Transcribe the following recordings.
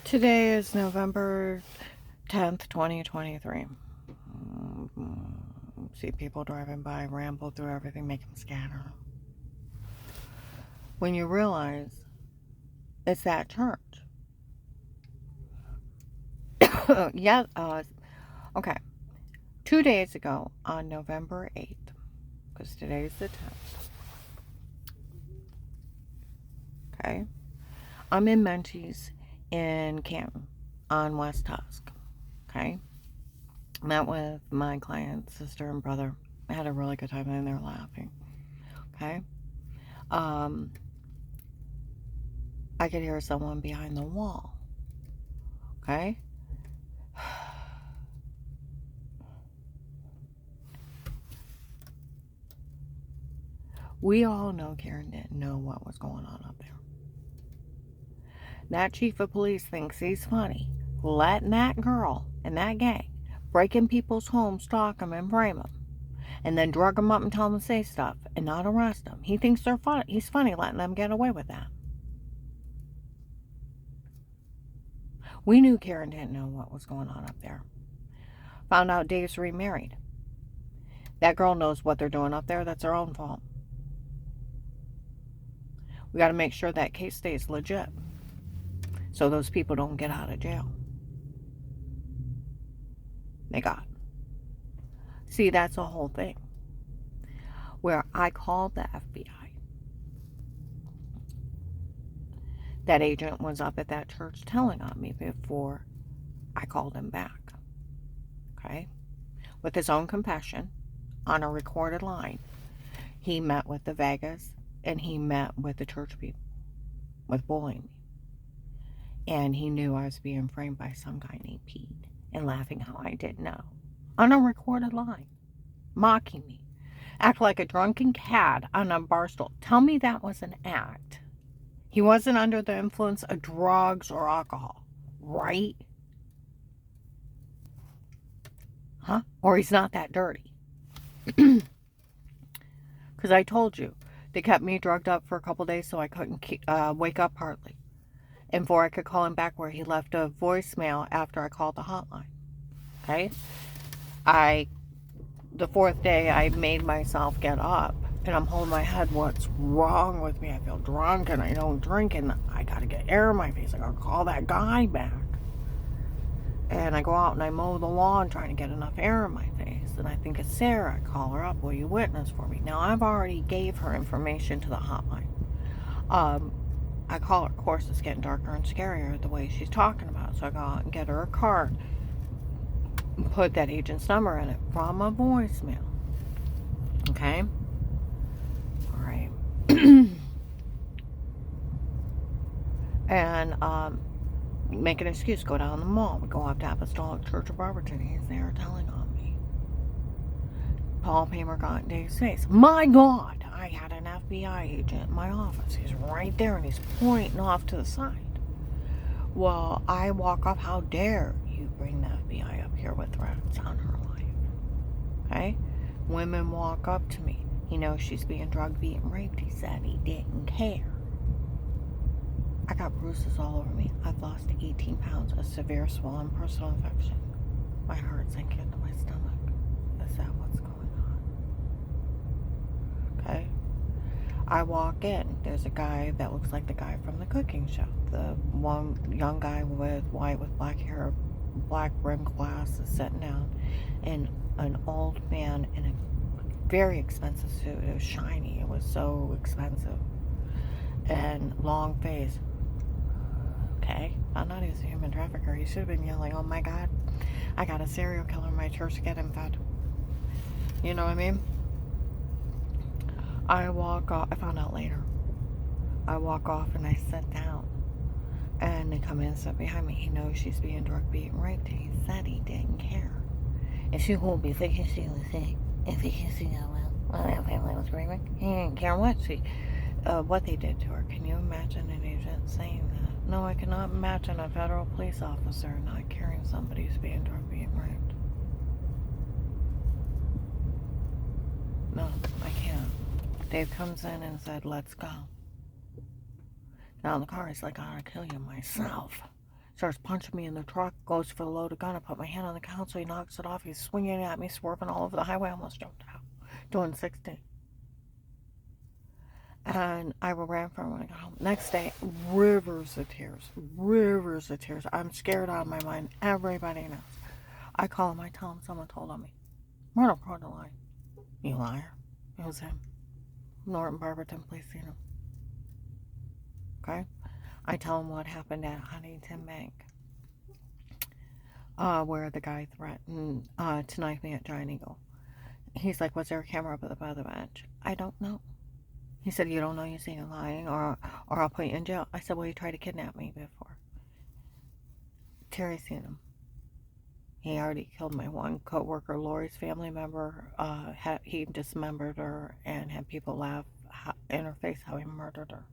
Today is November 10th, 2023. See people driving by, ramble through everything, make them scatter. When you realize it's that church. Yeah, okay. 2 days ago, on November 8th, because today's the 10th, okay? I'm in Menchie's in Canton on West Tusk, okay? Met with my client's sister and brother. I had a really good time in there laughing, okay? I could hear someone behind the wall, okay? We all know Karen didn't know what was going on up there. That chief of police thinks he's funny, letting that girl and that gang break in people's homes, stalk them, and frame them, and then drug them up and tell them to say stuff and not arrest them. He thinks they're funny. He's funny letting them get away with that. We knew Karen didn't know what was going on up there. Found out Dave's remarried. That girl knows what they're doing up there. That's her own fault. We got to make sure that case stays legit so those people don't get out of jail. They got. See, that's the whole thing. Where I called the FBI. That agent was up at that church telling on me before I called him back. Okay? With his own confession on a recorded line. He met with the Vegas and he met with the church people with bullying me. And he knew I was being framed by some guy named Pete and laughing how I didn't know. On a recorded line. Mocking me. Act like a drunken cat on a bar stool. Tell me that was an act. He wasn't under the influence of drugs or alcohol. Right? Huh? Or he's not that dirty. Because I told you, they kept me drugged up for a couple days so I couldn't wake up hardly. And before I could call him back, where he left a voicemail after I called the hotline. Okay? The fourth day, I made myself get up. And I'm holding my head. What's wrong with me? I feel drunk and I don't drink. And I got to get air in my face. I got to call that guy back. And I go out and I mow the lawn trying to get enough air in my face. And I think it's Sarah. I call her up. Will you witness for me? Now, I've already gave her information to the hotline. I call her. Of course, it's getting darker and scarier the way she's talking about it. So I go out and get her a card. Put that agent's number in it from a voicemail. Okay? All right. And make an excuse. Go down the mall. We go up to Apostolic Church of Barberton. He's there telling on me. Paul Pamer got in Dave's face. My God! I had an FBI agent in my office. He's right there and he's pointing off to the side. Well, I walk up. How dare you bring the FBI up here with threats on her life? Okay? Women walk up to me. He knows she's being drugged, beat, and raped. He said he didn't care. I got bruises all over me. I've lost 18 pounds, a severe swollen personal infection. My heart sank into my stomach. Is that what's going on? Okay? I walk in. There's a guy that looks like the guy from the cooking show. The one young guy with white with black hair, black rimmed glasses sitting down. And an old man in a very expensive suit. It was shiny. It was so expensive. And long face. Okay, found out he's a human trafficker. He should have been yelling, oh my God, I got a serial killer in my church to get him fed. You know what I mean? I walk off. I found out later. I walk off and I sit down. And they come in and sit behind me. He knows she's being drugged, beaten, raped. He said he didn't care. And she won't be thinking she was sick. If he can see how well that family was grieving. He didn't care what they did to her. Can you imagine an agent saying that? No, I cannot imagine a federal police officer not caring somebody who's being drugged, being raped. No, I can't. Dave comes in and said, let's go. Now in the car, he's like, I gotta kill you myself. Starts punching me in the truck, goes for the loaded gun. I put my hand on the console, he knocks it off. He's swinging at me, swerving all over the highway. I almost jumped out. Doing 60. And I ran from him when I got home. Next day, rivers of tears. Rivers of tears. I'm scared out of my mind. Everybody knows. I call him, I tell him someone told on me. Murder part of the line. You liar. It was him. Norton Barberton, please see him. Okay? I tell him what happened at Huntington Bank. Where the guy threatened to knife me at Giant Eagle. He's like, was there a camera up at the bench? I don't know. He said, you don't know, you see him lying, or I'll put you in jail. I said, well, you tried to kidnap me before. Terry's seen him. He already killed my one co-worker, Lori's family member. He dismembered her and had people laugh in her face how he murdered her.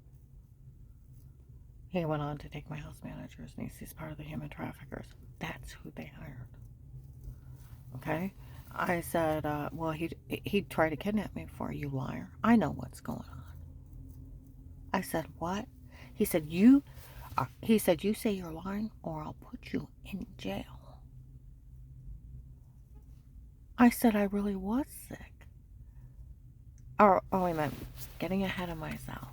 He went on to take my house manager's niece. He's part of the human traffickers. That's who they hired. Okay? I said, well, he tried to kidnap me before, you liar. I know what's going on. I said, what? He said, you say you're lying or I'll put you in jail. I said, I really was sick. Oh, wait a minute. Getting ahead of myself.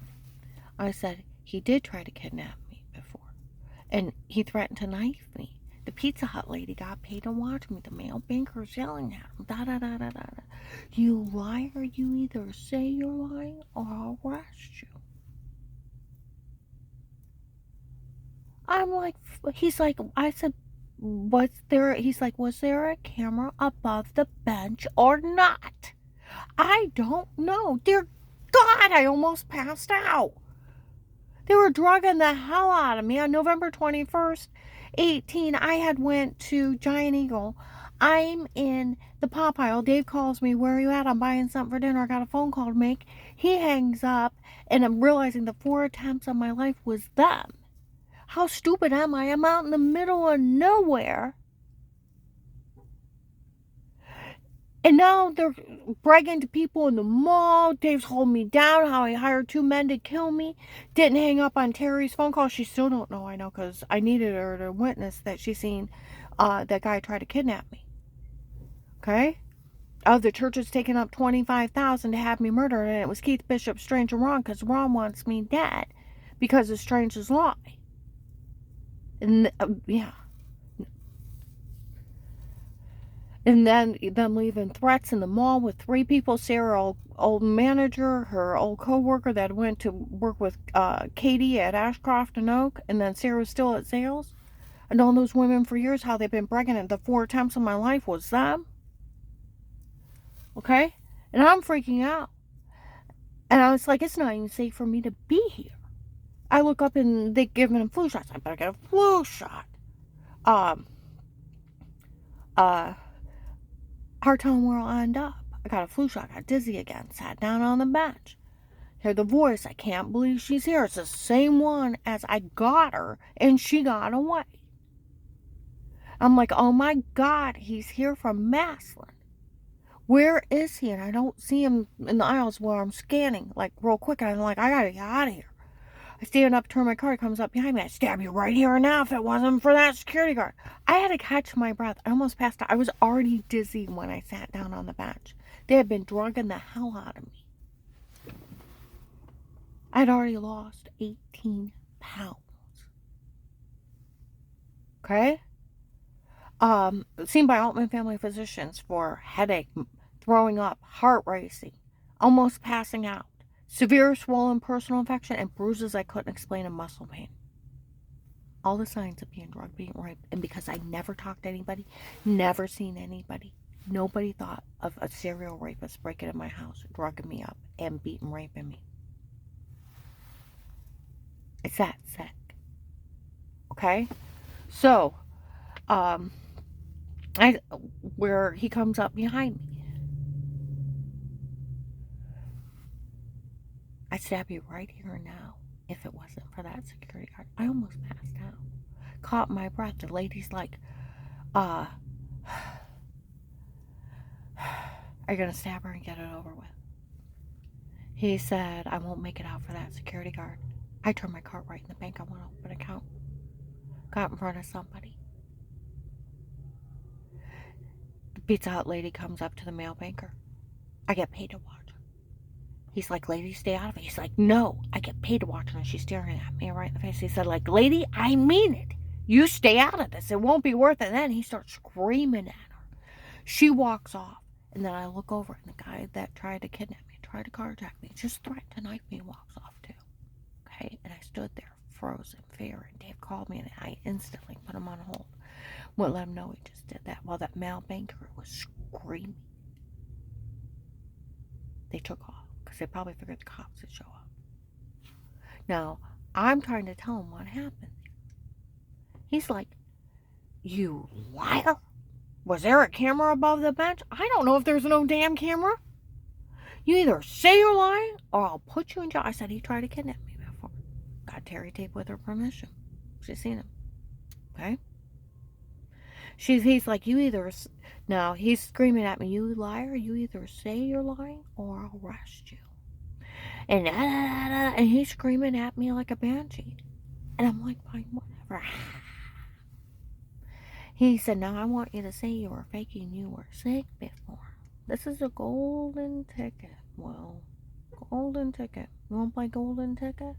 I said, he did try to kidnap me before. And he threatened to knife me. The Pizza Hut lady got paid to watch me. The male banker's yelling at him. Da-da-da-da-da. You liar, you either say you're lying or I'll arrest you. I'm like, he's like, I said, he's like, was there a camera above the bench or not? I don't know. Dear God, I almost passed out. They were drugging the hell out of me. On November 21st, 18, I had went to Giant Eagle. I'm in the pop aisle. Dave calls me, where are you at? I'm buying something for dinner. I got a phone call to make. He hangs up, and I'm realizing the 4 attempts of my life was them. How stupid am I? I'm out in the middle of nowhere. And now they're bragging to people in the mall. Dave's holding me down, how he hired 2 men to kill me. Didn't hang up on Terry's phone call. She still don't know, I know, because I needed her to witness that she seen that guy try to kidnap me. Okay? The church has taken up $25,000 to have me murdered, and it was Keith Bishop, Strange and Ron, because Ron wants me dead because of Strange's lie. And, yeah. And then them leaving threats in the mall with 3 people. Sarah, old manager, her old co-worker that went to work with Katie at Ashcroft and Oak, and then Sarah was still at Zales. I known those women for years, how they've been bragging, and the 4 attempts of my life was them. Okay? And I'm freaking out. And I was like, it's not even safe for me to be here. I look up and they give me flu shots. I better get a flu shot. Hard telling where I'll end up. I got a flu shot, got dizzy again, sat down on the bench. Hear the voice, I can't believe she's here. It's the same one as I got her, and she got away. I'm like, oh my God, he's here from Maslin. Where is he? And I don't see him in the aisles where I'm scanning, like real quick, and I'm like, I gotta get out of here. I stand up, turn my car, he comes up behind me. I'd stab you right here and now if it wasn't for that security guard. I had to catch my breath. I almost passed out. I was already dizzy when I sat down on the bench. They had been drugging the hell out of me. I'd already lost 18 pounds. Okay? Seen by Altman Family Physicians for headache, throwing up, heart racing, almost passing out. Severe swollen personal infection and bruises I couldn't explain and muscle pain. All the signs of being drugged, being raped. And because I never talked to anybody, never seen anybody, nobody thought of a serial rapist breaking in my house, drugging me up, and beating, raping me. It's that sick. Okay? So, where he comes up behind me. I'd stab you right here and now if it wasn't for that security guard. I almost passed out. Caught my breath. The lady's like, are you going to stab her and get it over with? He said, I won't make it out for that security guard. I turned my car right in the bank. I want to open an account. got in front of somebody. The Pizza Hut lady comes up to the mail banker. I get paid to watch her. He's like, lady, stay out of it. He's like, no, I get paid to watch her. And she's staring at me right in the face. He said, like, lady, I mean it. You stay out of this. It won't be worth it. And then he starts screaming at her. She walks off. And then I look over, and the guy that tried to kidnap me, tried to carjack me, just threatened to knife me, walks off too. Okay? And I stood there, frozen, fear. And Dave called me, and I instantly put him on hold. Wouldn't let him know he just did that while that mail banker was screaming. They took off because they probably figured the cops would show up. Now, I'm trying to tell him what happened. He's like, you liar. Was there a camera above the bench? I don't know if there's no damn camera. You either say you're lying or I'll put you in jail. I said he tried to kidnap me before. Got Terry tape with her permission. She's seen him. Okay? He's like, you either... Now, he's screaming at me, you liar. You either say you're lying or I'll arrest you. And he's screaming at me like a banshee. And I'm like, fine, whatever. He said, now I want you to say you were faking you were sick before. This is a golden ticket. Well, golden ticket. You want to play golden ticket?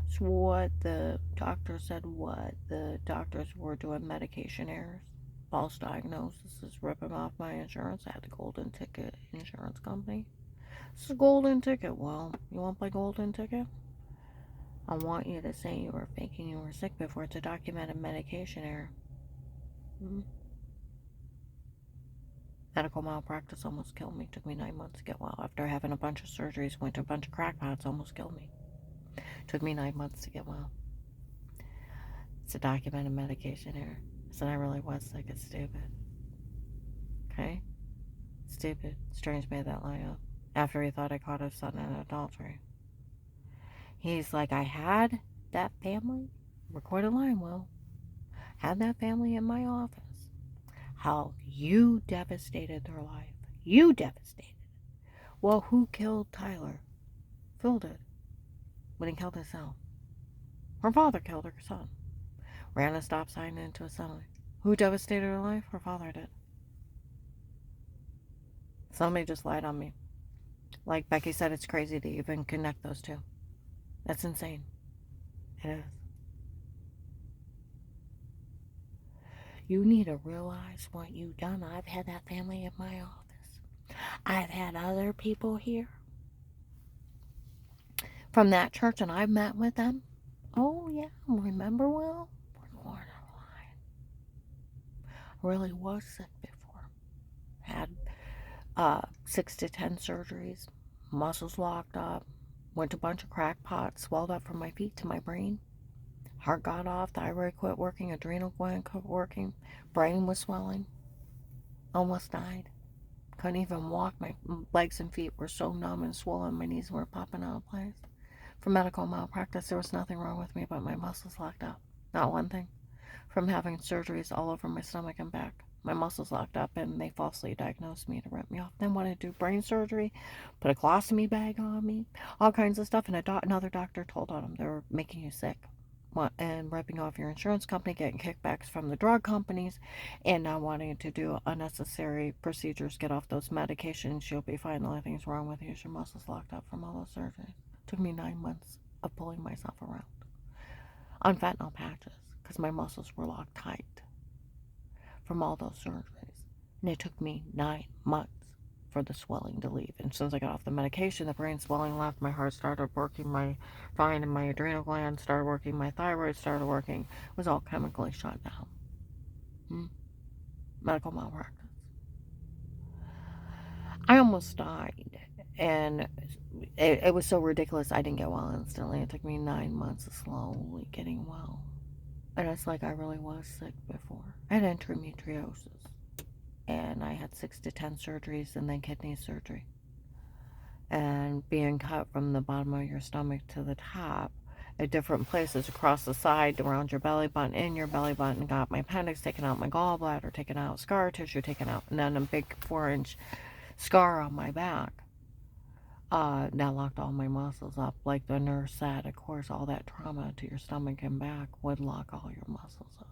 It's what the doctor said, what the doctors were doing medication errors. False diagnosis is ripping off my insurance. I had the golden ticket insurance company. It's a golden ticket. Well, you want to play golden ticket? I want you to say you were faking you were sick before. It's a documented medication error. Medical malpractice almost killed me. Took me 9 months to get well. After having a bunch of surgeries, went to a bunch of crackpots, almost killed me. Took me 9 months to get well. It's a documented medication error. I said I really was sick. It's stupid. Okay? Stupid. Strange made that lie up. After he thought I caught his son in adultery. He's like, I had that family, recorded line, Will, had that family in my office. How you devastated their life. You devastated. Well, who killed Tyler? Phil did. When he killed himself. Her father killed her son. Ran a stop sign into a semi. Who devastated her life? Her father did. Somebody just lied on me. Like Becky said, it's crazy to even connect those two. That's insane. It is. You need to realize what you've done. I've had that family in my office. I've had other people here from that church, and I've met with them. Oh, yeah. Remember, Will? We're borderline. I really was sick before. Had 6 to 10 surgeries. Muscles locked up. Went to a bunch of crackpots. Swelled up from my feet to my brain. Heart got off. Thyroid quit working. Adrenal gland quit working. Brain was swelling. Almost died. Couldn't even walk. My legs and feet were so numb and swollen. My knees were popping out of place. For medical malpractice, there was nothing wrong with me but my muscles locked up. Not one thing. From having surgeries all over my stomach and back. My muscles locked up, and they falsely diagnosed me to rip me off. Then wanted to do brain surgery, put a colostomy bag on me, all kinds of stuff. And another doctor told on them they were making you sick and ripping off your insurance company, getting kickbacks from the drug companies, and not wanting to do unnecessary procedures, get off those medications. You'll be fine. The only thing's wrong with you is your muscles locked up from all those surgeries. It took me 9 months of pulling myself around on fentanyl patches because my muscles were locked tight from all those surgeries. And it took me 9 months for the swelling to leave. And as soon as I got off the medication, the brain swelling left, my heart started working, fine, and my adrenal glands started working, my thyroid started working. It was all chemically shut down. Medical malpractice. I almost died. And it was so ridiculous I didn't get well instantly. It took me 9 months of slowly getting well. And it's like I really was sick before. I had endometriosis. And I had 6 to 10 surgeries and then kidney surgery. And being cut from the bottom of your stomach to the top at different places across the side, around your belly button, in your belly button. Got my appendix taken out, my gallbladder taken out, scar tissue taken out, and then a big 4-inch scar on my back. That locked all my muscles up. Like the nurse said, of course, all that trauma to your stomach and back would lock all your muscles up.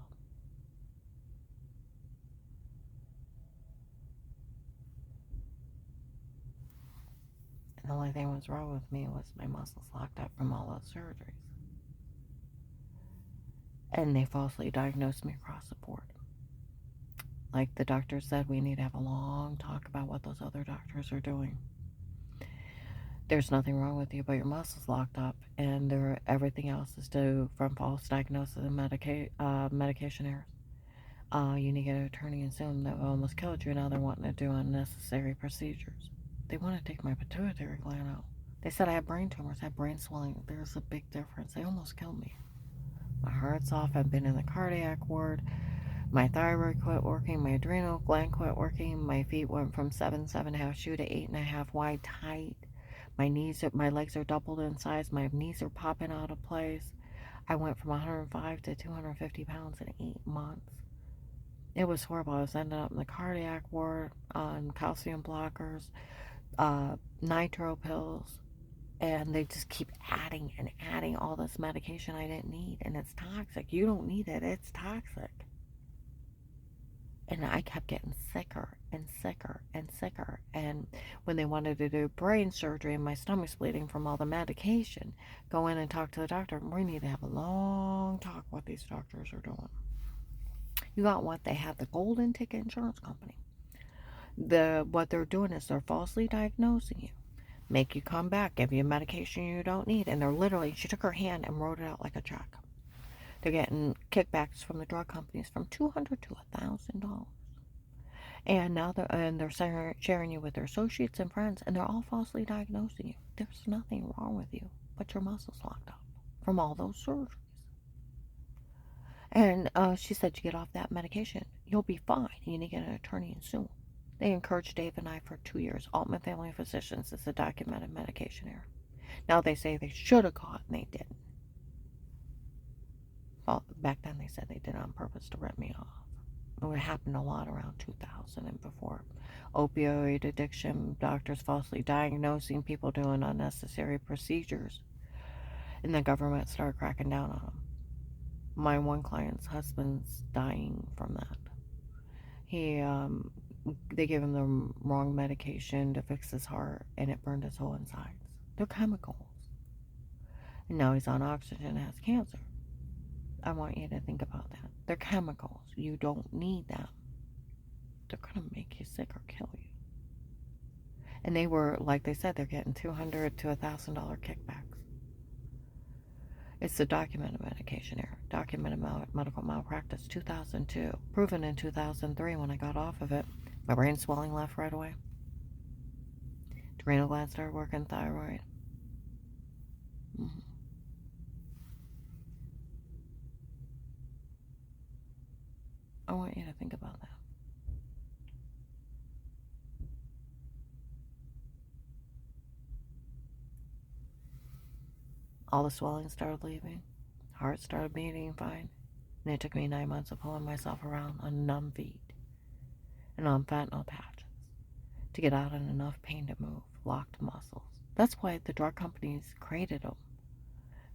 And the only thing that was wrong with me was my muscles locked up from all those surgeries. And they falsely diagnosed me across the board. Like the doctor said, we need to have a long talk about what those other doctors are doing. There's nothing wrong with you, but your muscles locked up, and everything else is due from false diagnosis and medication errors. You need to get an attorney and sue them. That almost killed you. Now they're wanting to do unnecessary procedures. They want to take my pituitary gland out. They said I have brain tumors, I have brain swelling. There's a big difference. They almost killed me. My heart's off. I've been in the cardiac ward. My thyroid quit working. My adrenal gland quit working. My feet went from 7.5 shoe to 8.5 wide tight. My legs are doubled in size. My knees are popping out of place. I went from 105 to 250 pounds in 8 months. It was horrible. I was ending up in the cardiac ward on calcium blockers, nitro pills, and they just keep adding and adding all this medication I didn't need, and it's toxic. You don't need it. It's toxic. And I kept getting sicker and sicker and sicker. And when they wanted to do brain surgery and my stomach's bleeding from all the medication, go in and talk to the doctor. We need to have a long talk what these doctors are doing. You got what? They have the golden ticket insurance company. What they're doing is they're falsely diagnosing you, make you come back, give you medication you don't need, and they're literally, she took her hand and wrote it out like a check. They're getting kickbacks from the drug companies from $200 to $1,000. And now they're sharing you with their associates and friends, and they're all falsely diagnosing you. There's nothing wrong with you, but your muscles locked up from all those surgeries. And she said, you get off that medication, you'll be fine. You need to get an attorney and sue. They encouraged Dave and I for 2 years. Altman Family Physicians is a documented medication error. Now they say they should have caught and they didn't. Well, back then they said they did it on purpose to rip me off. It happened a lot around 2000 and before. Opioid addiction, doctors falsely diagnosing people doing unnecessary procedures. And the government started cracking down on them. My one client's husband's dying from that. They gave him the wrong medication to fix his heart, and it burned his whole insides. They're chemicals. And now he's on oxygen and has cancer. I want you to think about that. They're chemicals. You don't need them. They're going to make you sick or kill you. And they were, like they said, they're getting $200 to $1,000 kickbacks. It's a documented medication error. Documented medical malpractice, 2002. Proven in 2003 when I got off of it. My brain swelling left right away. Adrenal gland started working, thyroid. I want you to think about that. All the swelling started leaving. Heart started beating fine. And it took me 9 months of pulling myself around on numb feet and on fentanyl patches to get out in enough pain to move, locked muscles. That's why the drug companies created them.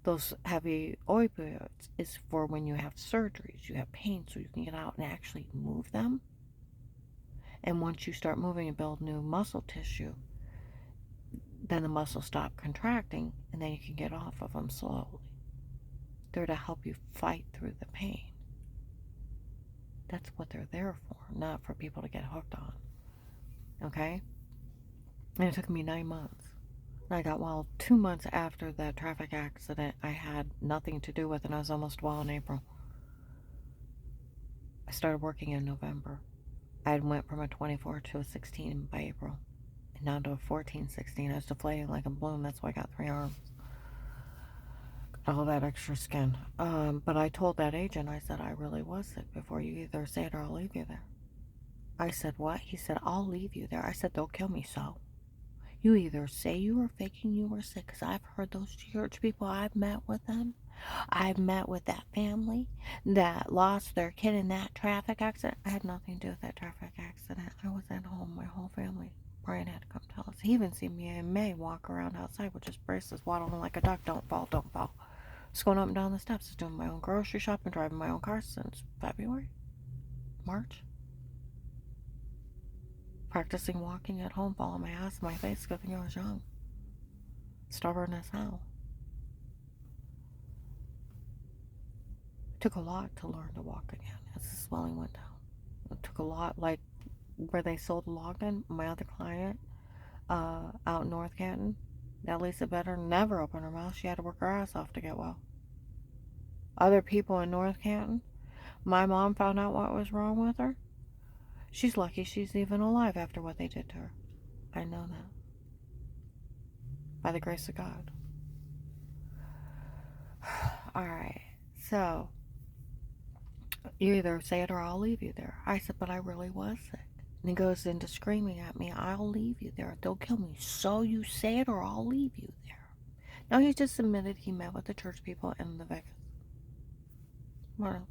Those heavy opioids is for when you have surgeries, you have pain, so you can get out and actually move them. And once you start moving and build new muscle tissue, then the muscles stop contracting, and then you can get off of them slowly. They're to help you fight through the pain. That's what they're there for, not for people to get hooked on. Okay? And it took me 9 months. I got well 2 months after that traffic accident I had nothing to do with, and I was almost well in April. I started working in November. I had went from a 24 to a 16 by April, and now to a 14, 16. I was deflating like a balloon. That's why I got 3 arms. Got all that extra skin. But I told that agent, I said, I really was sick before. You either say it or I'll leave you there. I said, what? He said, I'll leave you there. I said, they'll kill me, so. You either say you were faking you were sick, because I've heard those church people, I've met with them. I've met with that family that lost their kid in that traffic accident. I had nothing to do with that traffic accident. I was at home, my whole family. Brian had to come tell us. He even seen me and May walk around outside with just braces, waddling like a duck. Don't fall, don't fall. Just going up and down the steps, just doing my own grocery shopping, driving my own car since February, March. Practicing walking at home, falling my ass in my face, good thing I was young. Stubborn as hell. It took a lot to learn to walk again as the swelling went down. It took a lot, like where they sold Logan, my other client, out in North Canton. That Lisa Better never opened her mouth. She had to work her ass off to get well. Other people in North Canton, my mom found out what was wrong with her. She's lucky she's even alive after what they did to her. I know that. By the grace of God. Alright, so you either say it or I'll leave you there. I said, but I really was sick. And he goes into screaming at me, I'll leave you there. They'll kill me. So you say it or I'll leave you there. Now he just admitted he met with the church people in the Vegas. Well,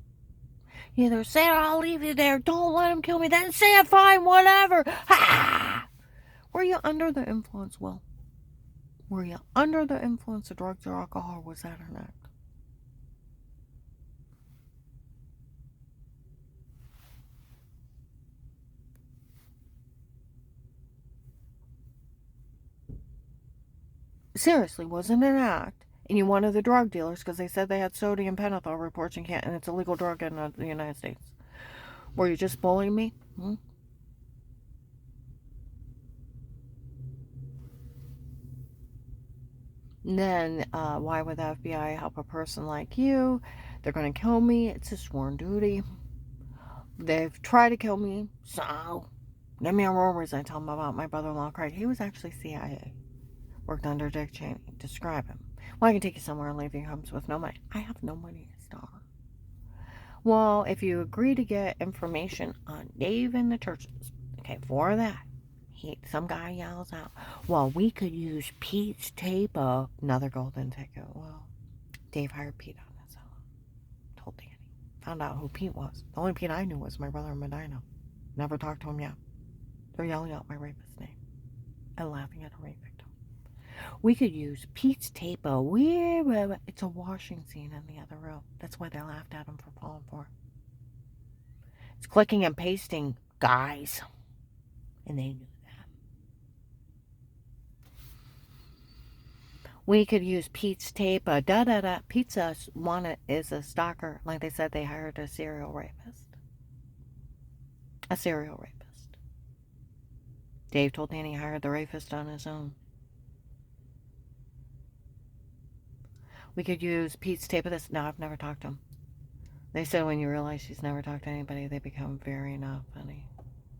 you either say it or I'll leave you there. Don't let him kill me. Then say it, fine, whatever. Ha! Were you under the influence, Will? Were you under the influence of drugs or alcohol, or was that an act? Seriously, wasn't an act, and you wanted the drug dealers because they said they had sodium pentothal reports and can't, and it's a legal drug in the United States. Were you just bullying me? Then, why would the FBI help a person like you? They're going to kill me. It's a sworn duty. They've tried to kill me, so give me a rumors. I tell them about my brother-in-law, Craig. He was actually CIA. Worked under Dick Cheney. Describe him. Well, I can take you somewhere and leave your homes with no money. I have no money, Star. Well, if you agree to get information on Dave and the churches, okay, for that, some guy yells out, well, we could use Pete's tape of another golden ticket. Well, Dave hired Pete on his own. Told Danny. Found out who Pete was. The only Pete I knew was my brother in Medina. Never talked to him yet. They're yelling out my rapist's name and laughing at a rape victim. We could use Pete's tape of it's a washing scene in the other room. That's why they laughed at him for falling for it. It's clicking and pasting, guys. And they knew that. We could use Pete's tape of Pizza is a stalker. Like they said, they hired a serial rapist. A serial rapist. Dave told Danny he hired the rapist on his own. We could use Pete's tape of this. No, I've never talked to him. They said when you realize she's never talked to anybody, they become very not funny.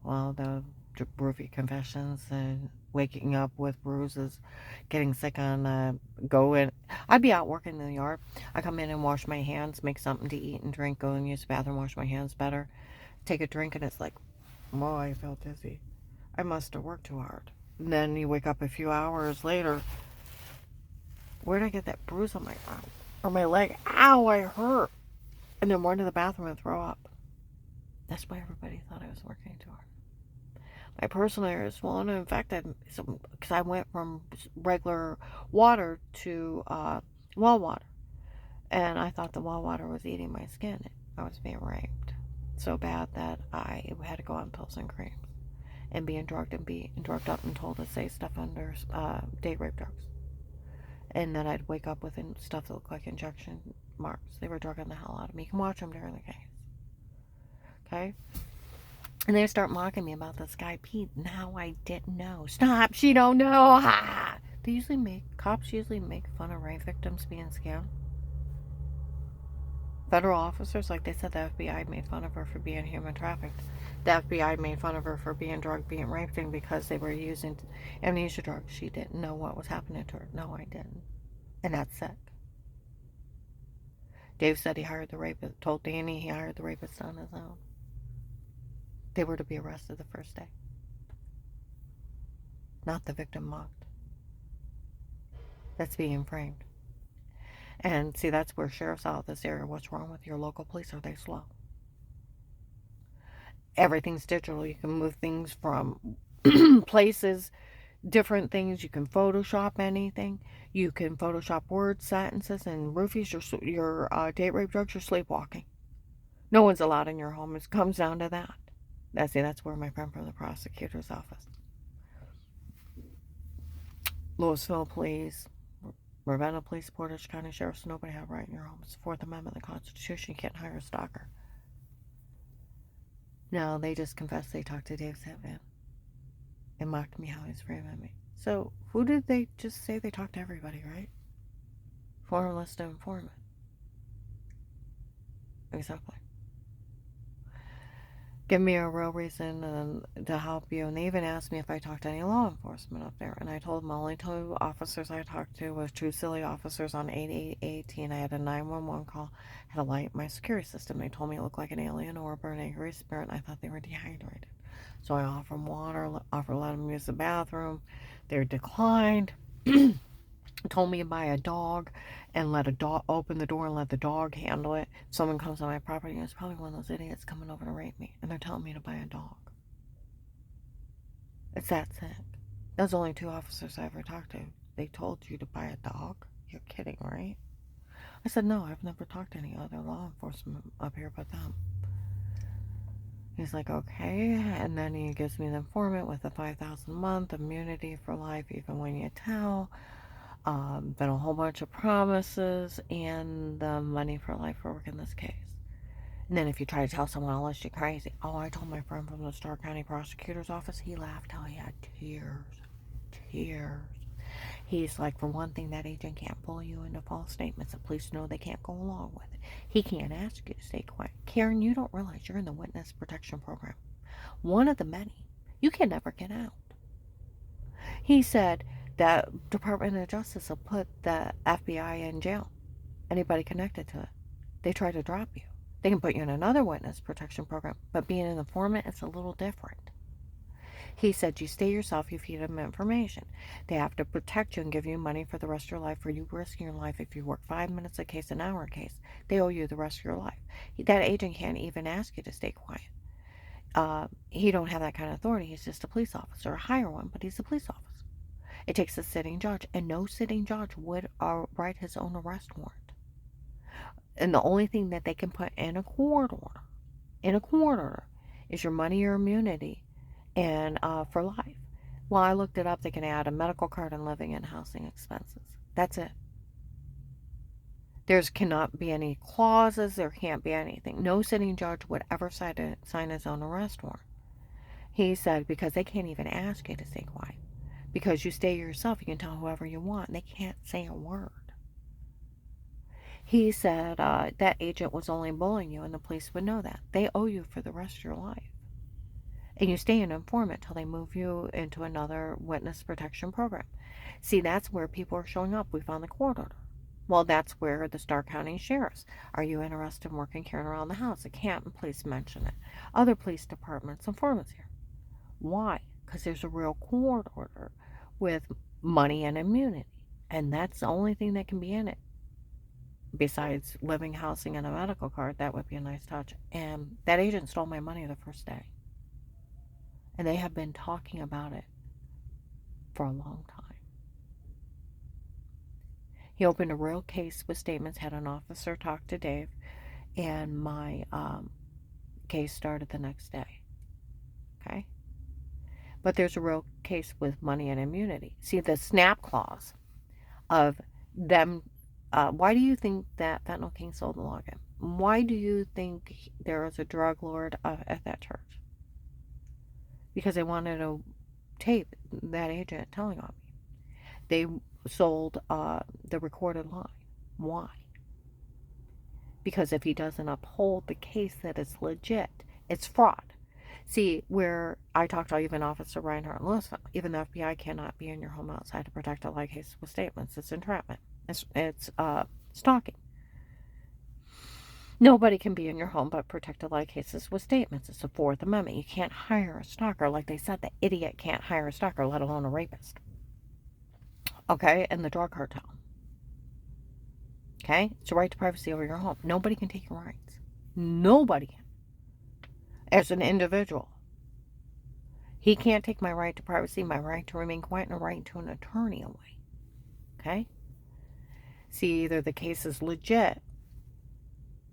Well, the Roofy confessions and waking up with bruises, getting sick on going. I'd be out working in the yard. I come in and wash my hands, make something to eat and drink, go and use the bathroom, wash my hands better, take a drink, and it's like, oh, I felt dizzy. I must have worked too hard. And then you wake up a few hours later. Where'd I get that bruise on my arm or my leg? Ow, I hurt. And then run to the bathroom and throw up. That's why everybody thought I was working too hard. My personal area is swollen and infected because I went from regular water to well water. And I thought the well water was eating my skin. I was being raped so bad that I had to go on pills and creams and being drugged up and told to say stuff under date rape drugs. And then I'd wake up with stuff that looked like injection marks. They were drugging the hell out of me. You can watch them during the case. Okay? And they start mocking me about this guy, Pete. Now I didn't know. Stop! She don't know! Ha! Cops usually make fun of rape victims being scammed. Federal officers, like they said, the FBI made fun of her for being human trafficked. The FBI made fun of her for being drugged, being raped, and because they were using amnesia drugs. She didn't know what was happening to her. No, I didn't. And that's sick. Dave said he hired the rapist, told Danny he hired the rapist on his own. They were to be arrested the first day. Not the victim mocked. That's being framed. And see, that's where sheriff's out of this area. What's wrong with your local police? Are they slow? Everything's digital. You can move things from places, different things. You can Photoshop anything. You can Photoshop words, sentences, and roofies your date rape drugs. You're sleepwalking. No one's allowed in your home. It comes down to that. That's where my friend from the prosecutor's office. Louisville Police, Ravenna Police, Portage County Sheriff's. Nobody have right in your home. It's the Fourth Amendment of the Constitution. You can't hire a stalker. No, they just confessed they talked to Dave Sitman and mocked me how he's framing me. So who did they just say they talked to? Everybody, right? Formless to informant. Exactly. Give me a real reason to help you. And they even asked me if I talked to any law enforcement up there. And I told them only 2 officers I talked to was 2 silly officers on 8818. I had a 911 call, had a light in my security system. They told me it looked like an alien orb or an angry spirit, and I thought they were dehydrated. So I offered them water, offered to let them use the bathroom. They declined. Told me to buy a dog and open the door and let the dog handle it. Someone comes on my property and it's probably one of those idiots coming over to rape me, and they're telling me to buy a dog. It's that sick. Those are only 2 officers I ever talked to. They told you to buy a dog? You're kidding, right? I said, no, I've never talked to any other law enforcement up here but them. He's like, okay, and then he gives me the informant with the $5,000 a month, immunity for life even when you tell. Been a whole bunch of promises, and the money for life for working this case. And then if you try to tell someone else, you're crazy. Oh, I told my friend from the Starr County Prosecutor's Office, he laughed till he had tears. He's like, for one thing, that agent can't bully you into false statements that police know they can't go along with it. He can't ask you to stay quiet. Karen, you don't realize you're in the witness protection program. One of the many. You can never get out. He said that Department of Justice will put the FBI in jail. Anybody connected to it. They try to drop you. They can put you in another witness protection program, but being an informant is a little different. He said, you stay yourself, you feed them information. They have to protect you and give you money for the rest of your life, for you risking your life. If you work 5 minutes a case, an hour a case, they owe you the rest of your life. That agent can't even ask you to stay quiet. He don't have that kind of authority. He's just a police officer, a higher one, but he's a police officer. It takes a sitting judge, and no sitting judge would write his own arrest warrant. And the only thing that they can put in a court order, is your money or immunity, and for life. Well, I looked it up. They can add a medical card and living and housing expenses. That's it. There cannot be any clauses. There can't be anything. No sitting judge would ever sign his own arrest warrant. He said, because they can't even ask you to stay quiet. Because you stay yourself, you can tell whoever you want. They can't say a word. He said that agent was only bullying you, and the police would know that. They owe you for the rest of your life. And you stay an informant till they move you into another witness protection program. See, that's where people are showing up. We found the court order. Well, that's where the Starr County Sheriffs. Are you interested in working Karen around the house? The Canton Police mention it. Other police departments, informants here. Why? Because there's a real court order with money and immunity. And that's the only thing that can be in it. Besides living, housing, and a medical card, that would be a nice touch. And that agent stole my money the first day. And they have been talking about it for a long time. He opened a real case with statements, had an officer talk to Dave, and my case started the next day. Okay? But there's a real case with money and immunity. See, the snap clause of them. Why do you think that Fentanyl King sold the login? Why do you think there was a drug lord at that church? Because they wanted to tape that agent telling on me. They sold the recorded line. Why? Because if he doesn't uphold the case that it's legit, it's fraud. See, where I talked to even Officer Reinhardt and Louisville, even the FBI cannot be in your home outside to protect a lie case with statements. It's entrapment. It's stalking. Nobody can be in your home but protect a lie cases with statements. It's the Fourth Amendment. You can't hire a stalker. Like they said, the idiot can't hire a stalker, let alone a rapist. Okay? And the drug cartel. Okay? It's a right to privacy over your home. Nobody can take your rights. Nobody can. As an individual. He can't take my right to privacy, my right to remain quiet, and a right to an attorney away. Okay? See, either the case is legit,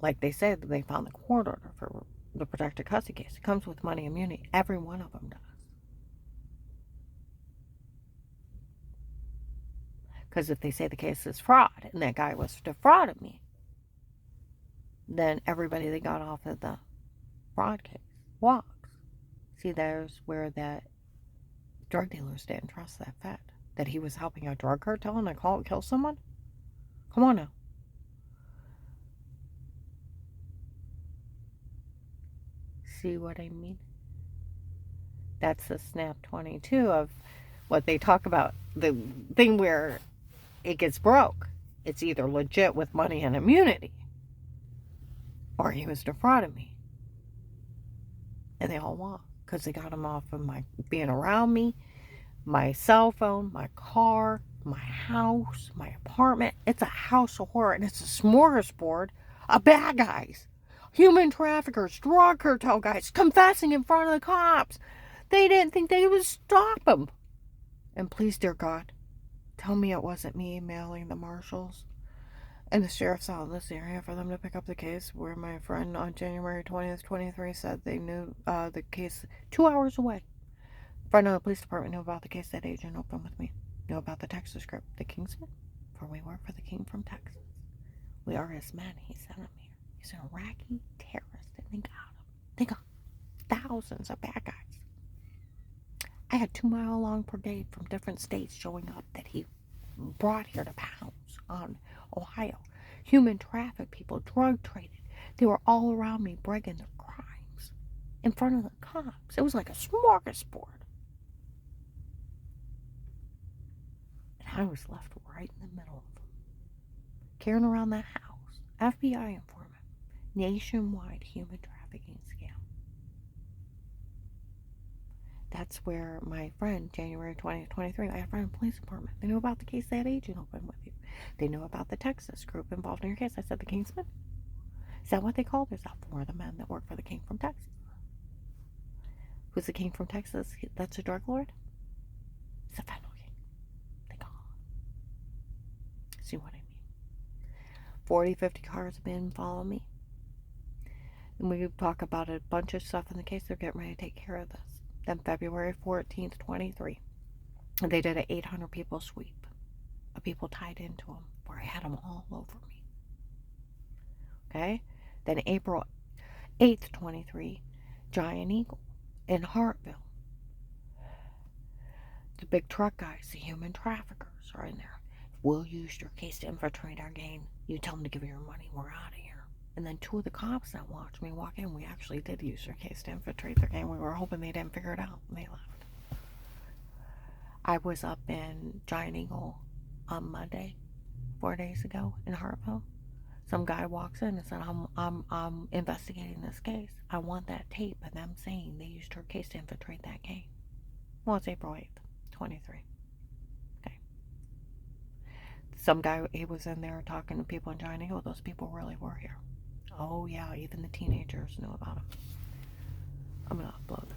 like they said, they found the court order for the protected custody case. It comes with money immunity. Every one of them does. Because if they say the case is fraud and that guy was defrauding me, then everybody that got off of the fraud case walks. See, there's where that drug dealers didn't trust that Fed. That he was helping a drug cartel and kill someone? Come on now. See what I mean? That's the snap 22 of what they talk about. The thing where it gets broke. It's either legit with money and immunity, or he was defrauding me. And they all walk because they got him off of my being around me, my cell phone, my car, my house, my apartment. It's a house of horror, and it's a smorgasbord of bad guys, human traffickers, drug cartel guys confessing in front of the cops. They didn't think they would stop them. And please, dear God, tell me it wasn't me emailing the marshals and the sheriff's out in this area for them to pick up the case where my friend on January 20th, 23 said they knew the case 2 hours away. Friend of the police department knew about the case that agent opened with me. Knew about the Texas script, the Kingsman, for we work for the king from Texas. We are his men. He sent him here. He's an Iraqi terrorist, and they got him. They got thousands of bad guys. I had 2 mile long brigade from different states showing up that he brought here to pounce on Ohio. Human traffic people, drug traded. They were all around me bragging their crimes in front of the cops. It was like a smorgasbord. And I was left right in the middle of them, carrying around that house. FBI informant. Nationwide human trafficking scam. That's where my friend, January 20th, 23, I had a friend in the police department. They knew about the case that agent opened with you. They knew about the Texas group involved in your case. I said, the Kingsman? Is that what they call themselves? For the men that work for the king from Texas. Who's the king from Texas? That's a drug lord? It's a federal king. They call him. See what I mean? 40, 50 cars have been following me. And we talk about a bunch of stuff in the case. They're getting ready to take care of this. Then February 14th, 23, they did an 800 people sweep of people tied into them where I had them all over me. Okay? Then April 8th, 23, Giant Eagle in Hartville. The big truck guys, the human traffickers are in there. We'll use your case to infiltrate our gang. You tell them to give you your money. We're out of here. And then 2 of the cops that watched me walk in, we actually did use their case to infiltrate their gang. We were hoping they didn't figure it out, and they left. I was up in Giant Eagle on Monday, 4 days ago, in Hartville. Some guy walks in and said, I'm investigating this case. I want that tape of them saying they used her case to infiltrate that gang. Well, it's April 8th, 23. Okay. Some guy, he was in there talking to people in Giant Eagle. Those people really were here. Oh, yeah, even the teenagers knew about him. I'm going to upload it.